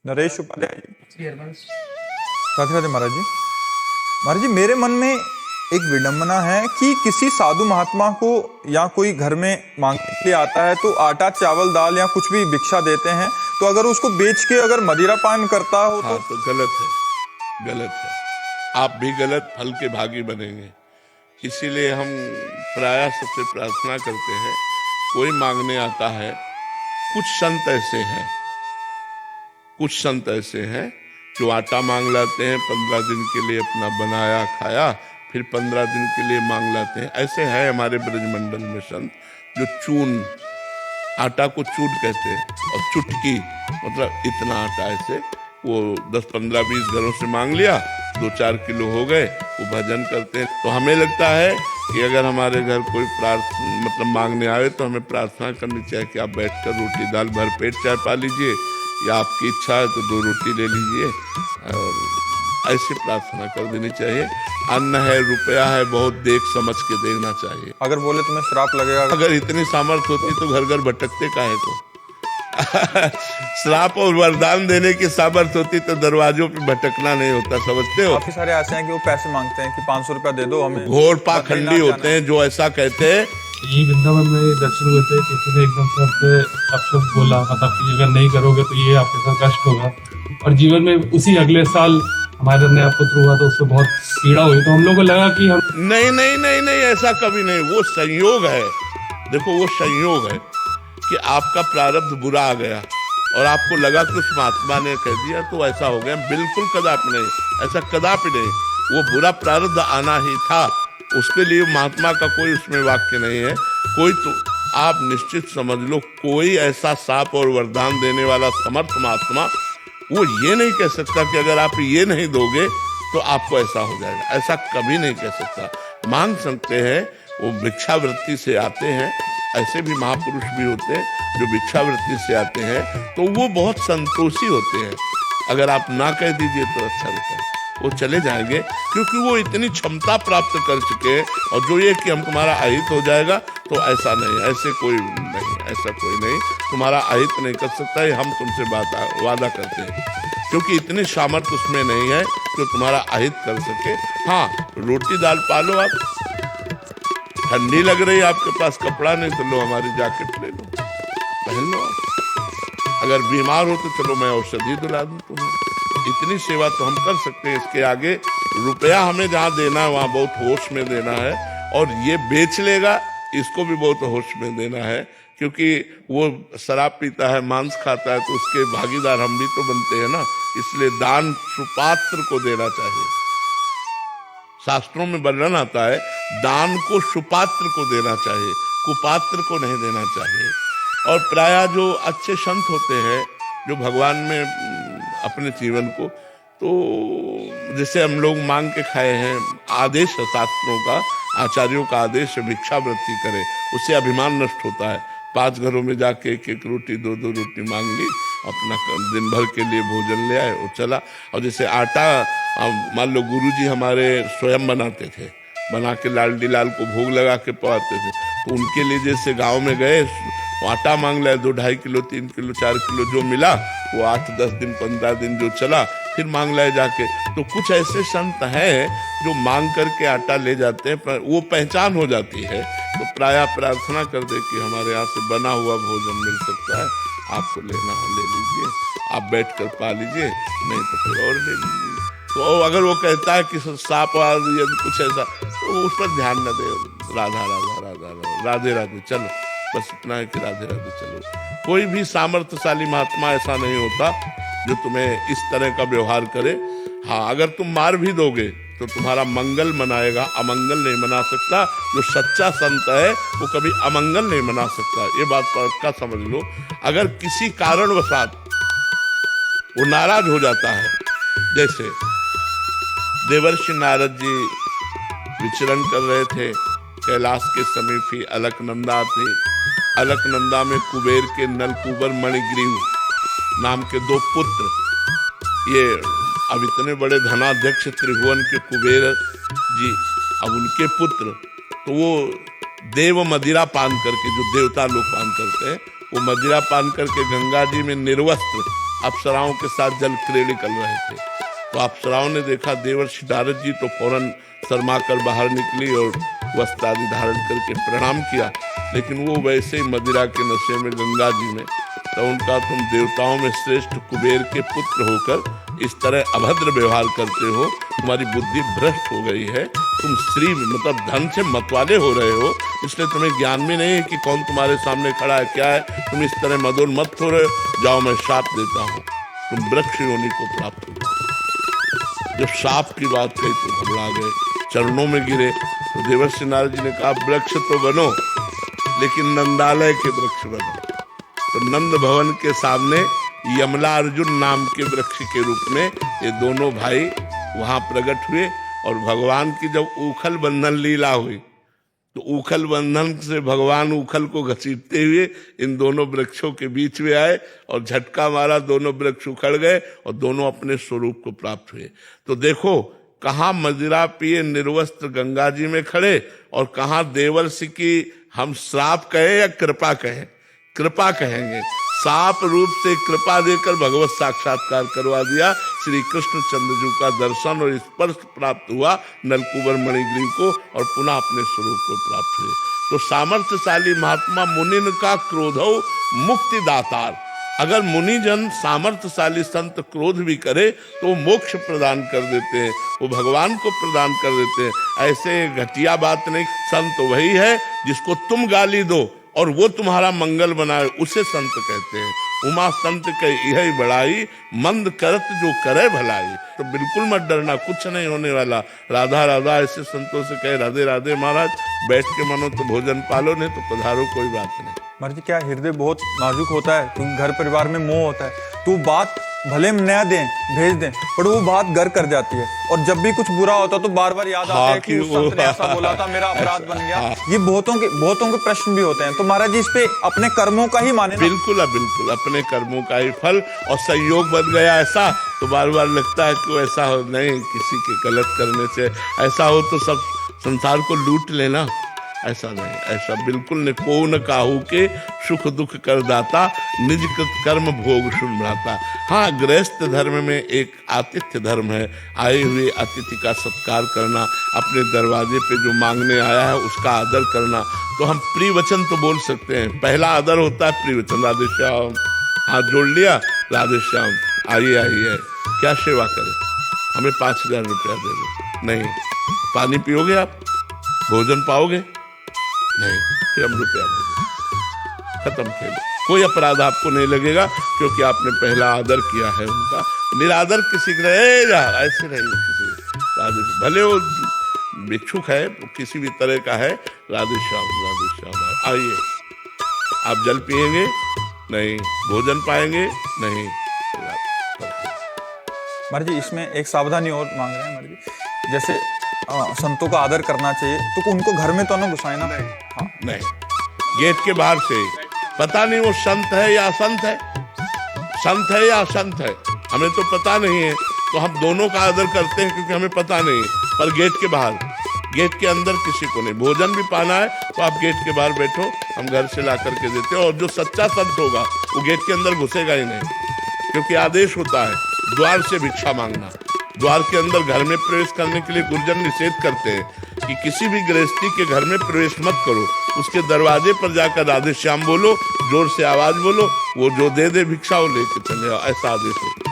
नरेश उपाध्याय जी। राधे राधे महाराज जी। महाराज जी, मेरे मन में एक विडंबना है कि किसी साधु महात्मा को या कोई घर में मांगने के लिए आता है तो आटा चावल दाल या कुछ भी भिक्षा देते हैं, तो अगर उसको बेच के अगर मदिरा पान करता हो हाँ, तो गलत है, गलत है। आप भी गलत फल के भागी बनेंगे। इसीलिए हम प्रायः सबसे प्रार्थना करते हैं, कोई मांगने आता है, कुछ संत ऐसे हैं जो आटा मांग लाते हैं, 15 दिन के लिए अपना बनाया खाया, फिर 15 दिन के लिए मांग लाते हैं। ऐसे है हमारे ब्रजमंडल में संत जो चून, आटा को चून कहते हैं, और चुटकी मतलब इतना आटा, ऐसे वो 10, 15, 20 घरों से मांग लिया, 2-4 किलो हो गए, वो भजन करते हैं। तो हमें लगता है कि अगर हमारे घर कोई मतलब मांगने आए तो हमें प्रार्थना करनी चाहिए कि आप बैठकर रोटी दाल भर पेट चाय पा लीजिए, या आपकी इच्छा है तो 2 रोटी ले लीजिए, और ऐसे प्रार्थना कर देनी चाहिए। अन्न है, रुपया है, बहुत देख समझ के देना चाहिए। अगर बोले तुम्हें श्राप लगेगा, अगर इतनी सामर्थ्य होती तो घर घर भटकते काहे को। श्राप और वरदान देने की सामर्थ्य होती तो दरवाजों पे भटकना नहीं होता, समझते हो। काफी सारे ऐसे हैं कि वो पैसे मांगते हैं कि 500 रुपया दे दो हमें। घोर पाखंडी होते हैं जो ऐसा कहते हैं। ये वृंदावन में दर्शन हुए थे, किसी ने एकदम से हमसे अपशब्द बोला, मतलब कि अगर नहीं करोगे तो ये आपके साथ कष्ट होगा। और जीवन में उसी अगले साल हमारे नया पुत्र हुआ तो उससे बहुत पीड़ा हुई। तो हम लोग को लगा कि हम नहीं नहीं नहीं नहीं, ऐसा कभी नहीं। वो संयोग है, देखो वो संयोग है कि आपका प्रारब्ध बुरा आ गया और आपको लगा कि उस महात्मा ने कह दिया तो ऐसा हो गया। बिल्कुल कदापि नहीं, ऐसा कदापि नहीं। वो बुरा प्रारब्ध आना ही था, उसके लिए महात्मा का कोई उसमें वाक्य नहीं है। कोई तो आप निश्चित समझ लो, कोई ऐसा साप और वरदान देने वाला समर्थ महात्मा वो ये नहीं कह सकता कि अगर आप ये नहीं दोगे तो आपको ऐसा हो जाएगा, ऐसा कभी नहीं कह सकता। मांग सकते हैं, वो भिक्षावृत्ति से आते हैं। ऐसे भी महापुरुष भी होते हैं जो भिक्षावृत्ति से आते हैं, तो वो बहुत संतोषी होते हैं। अगर आप ना कह दीजिए तो अच्छा रहता है, वो चले जाएंगे, क्योंकि वो इतनी क्षमता प्राप्त कर चुके हैं। और जो ये कि हम तुम्हारा अहित हो जाएगा, तो ऐसा नहीं, ऐसे कोई नहीं, ऐसा कोई नहीं, तुम्हारा अहित नहीं कर सकता है, हम तुमसे वादा करते हैं, क्योंकि इतनी सामर्थ्य उसमें नहीं है जो तुम्हारा अहित कर सके। हाँ, रोटी दाल पालो, आप ठंडी लग रही है, आपके पास कपड़ा नहीं तो लो हमारी जैकेट ले लो, पहन लो। अगर बीमार हो तो चलो मैं औषधि दिला दूं तुम्हें। इतनी सेवा तो हम कर सकते हैं। इसके आगे रुपया हमें जहाँ देना है वहाँ बहुत होश में देना है, और ये बेच लेगा इसको भी बहुत होश में देना है, क्योंकि वो शराब पीता है, मांस खाता है, तो उसके भागीदार हम भी तो बनते हैं ना। इसलिए दान सुपात्र को देना चाहिए। शास्त्रों में वर्णन आता है, दान को सुपात्र को देना चाहिए, कुपात्र को नहीं देना चाहिए। और प्रायः जो अच्छे संत होते हैं जो भगवान में अपने जीवन को, तो जैसे हम लोग मांग के खाए हैं, आदेश है शास्त्रों का, आचार्यों का आदेश है भिक्षावृत्ति करे, उससे अभिमान नष्ट होता है। 5 घरों में जाके 1-1 रोटी 2-2 रोटी मांग ली, अपना दिन भर के लिए भोजन ले आए, वो चला। और जैसे आटा मान लो गुरुजी हमारे स्वयं बनाते थे, बना के लालडी लाल को भोग लगा के पवाते थे, तो उनके लिए जैसे गांव में गए, आटा मांग लाए 2-2.5 किलो, 3 किलो, 4 किलो जो मिला, वो 8-10 दिन 15 दिन जो चला, फिर मांग लाए जाके। तो कुछ ऐसे संत हैं जो मांग करके आटा ले जाते हैं, पर वो पहचान हो जाती है। तो प्रायः प्रार्थना कर दे कि हमारे यहाँ से बना हुआ भोजन मिल सकता है, आपको लेना है ले लीजिए, आप बैठ कर पा लीजिए, नहीं तो फिर और ले लीजिए। तो अगर वो कहता है कि सांप या कुछ ऐसा, तो उस पर ध्यान न दे, राधा राधा राधा राधा राधे राधे चलो, बस इतना है कि राधे राधे चलो। कोई भी सामर्थ्यशाली महात्मा ऐसा नहीं होता जो तुम्हें इस तरह का व्यवहार करे। हाँ, अगर तुम मार भी दोगे तो तुम्हारा मंगल मनाएगा, अमंगल नहीं मना सकता। जो सच्चा संत है वो कभी अमंगल नहीं मना सकता, ये बात पक्का समझ लो। अगर किसी कारणवशात वो नाराज हो जाता है, जैसे देवर्षि नारद जी विचरण कर रहे थे, कैलाश के समीप ही अलकनंदा थे। अलकनंदा में कुबेर के नलकुबर मणिग्रीव नाम के 2 पुत्र, ये अब इतने बड़े धनाध्यक्ष त्रिभुवन के कुबेर जी, अब उनके पुत्र, तो वो देव मदिरा पान करके, जो देवता लोग पान करते हैं, वो मदिरा पान करके गंगा जी में निर्वस्त्र अप्सराओं के साथ जल क्रीड़ा कर रहे थे। तो अप्सराओं ने देखा देवर्षि नारद जी, तो फौरन शर्मा कर बाहर निकली और वस्त्र आदि धारण करके प्रणाम किया। लेकिन वो वैसे ही मदिरा के नशे में गंगा जी में, तो उनका तुम देवताओं में श्रेष्ठ कुबेर के पुत्र होकर इस तरह अभद्र व्यवहार करते हो, तुम्हारी बुद्धि भ्रष्ट हो गई है, तुम श्री मतलब धन से मतवाले हो रहे हो, इसलिए तुम्हें ज्ञान भी नहीं है कि कौन तुम्हारे सामने खड़ा है, क्या है, तुम इस तरह मदोन्मत्त हो रहे हो। जाओ मैं शाप देता हूँ, तुम वृक्ष योनि को प्राप्त हो। जब शाप की बात कही तो घबरा गए, चरणों में गिरे। तो देवर्षि नारद जी ने कहा वृक्ष तो बनो, लेकिन नंदालय के वृक्ष बनो। तो नंद भवन के सामने यमला अर्जुन नाम के वृक्ष के रूप में ये दोनों भाई वहां प्रकट हुए। और भगवान की जब ऊखल बंधन लीला हुई, तो ऊखल बंधन से भगवान ऊखल को घसीटते हुए इन दोनों वृक्षों के बीच में आए और झटका मारा, दोनों वृक्ष उखड़ गए और दोनों अपने स्वरूप को प्राप्त हुए। तो देखो, कहाँ मदिरा पिए निर्वस्त्र गंगा जी में खड़े, और कहाँ देवर्षि की हम श्राप कहे या कृपा कहें, कृपा कहेंगे। साप रूप से कृपा देकर भगवत साक्षात्कार करवा दिया। श्री कृष्ण चंद्रजू का दर्शन और स्पर्श प्राप्त हुआ नलकुबर मणिग्रीव को, और पुनः अपने स्वरूप को प्राप्त हुए। तो सामर्थ्यशाली महात्मा मुनिन का क्रोधो मुक्ति दातार। अगर मुनिजन सामर्थ्यशाली संत क्रोध भी करे तो मोक्ष प्रदान कर देते हैं, वो भगवान को प्रदान कर देते हैं। ऐसे घटिया बात नहीं, संत वही है जिसको तुम गाली दो और वो तुम्हारा मंगल बनाए, उसे संत कहते हैं। उमा संत के यही बड़ाई, मंद करत जो करे भलाई। तो बिल्कुल मत डरना, कुछ नहीं होने वाला। राधा राधा ऐसे संतों से कहे राधे राधे महाराज, बैठ के मानो तो भोजन पालो, नहीं तो पधारो, कोई बात नहीं। महाराज जी, क्या हृदय बहुत नाजुक होता है, क्योंकि घर परिवार में मोह होता है, तो बात भले नया दें भेज दें, पर वो बात घर कर जाती है। और जब भी कुछ बुरा होता तो बार बार याद आता है कि उस संत ने ऐसा बोला था, मेरा अपराध बन गया। ये बहुतों के प्रश्न भी होते हैं। तो महाराज जी, इस पे अपने कर्मों का ही माने ना? बिल्कुल बिल्कुल, अपने कर्मों का ही फल। और संयोग बन गया ऐसा, तो बार बार लगता है कि ऐसा हो नहीं, किसी के गलत करने से ऐसा हो तो सब संसार को लूट लेना, ऐसा नहीं, ऐसा बिल्कुल नहीं। को न काहू के सुख दुख कर दाता, निज कृत कर्म भोग सुन भ्राता। हाँ, गृहस्थ धर्म में एक आतिथ्य धर्म है, आए हुए अतिथि का सत्कार करना, अपने दरवाजे पे जो मांगने आया है उसका आदर करना। तो हम प्रिय वचन तो बोल सकते हैं। पहला आदर होता है प्रिय वचन, राधे श्याम, हाथ जोड़ लिया, राधे श्याम, आइए आइए, क्या सेवा करें, हमें 5000 रुपया दे दो। नहीं, पानी पियोगे आप, भोजन पाओगे, नहीं, फिर हम रुपया दे दें, खत्म खेल। कोई अपराध आपको नहीं लगेगा, क्योंकि आपने पहला आदर किया है उनका। निरादर किसी का ऐसे नहीं, किसी भले वो भिक्षुक है, किसी भी तरह का है, राधे श्याम आइए। आप जल पिएंगे, नहीं, भोजन पाएंगे, नहीं। महाराज जी, इसमें एक सावधानी और मांग रहे हैं महाराज जी, जैसे संतों का आदर करना चाहिए, तो उनको घर में तो ना घुसाए ना? हाँ, नहीं, गेट के बाहर से। पता नहीं वो संत है या असंत है, संत है या असंत है, हमें तो पता नहीं है। तो हम दोनों का आदर करते हैं क्योंकि हमें पता नहीं है। पर गेट के बाहर, गेट के अंदर किसी को नहीं। भोजन भी पाना है तो आप गेट के बाहर बैठो, हम घर से ला करके देते हैं। और जो सच्चा संत होगा वो गेट के अंदर घुसेगा ही नहीं, क्योंकि आदेश होता है द्वार से भिक्षा मांगना। द्वार के अंदर घर में प्रवेश करने के लिए गुरुजन निषेध करते हैं कि किसी भी गृहस्थी के घर में प्रवेश मत करो। उसके दरवाजे पर जाकर राधे श्याम बोलो, जोर से आवाज बोलो, वो जो दे दे भिक्षा वो लेके चले आओ, ऐसा आदेश होता है।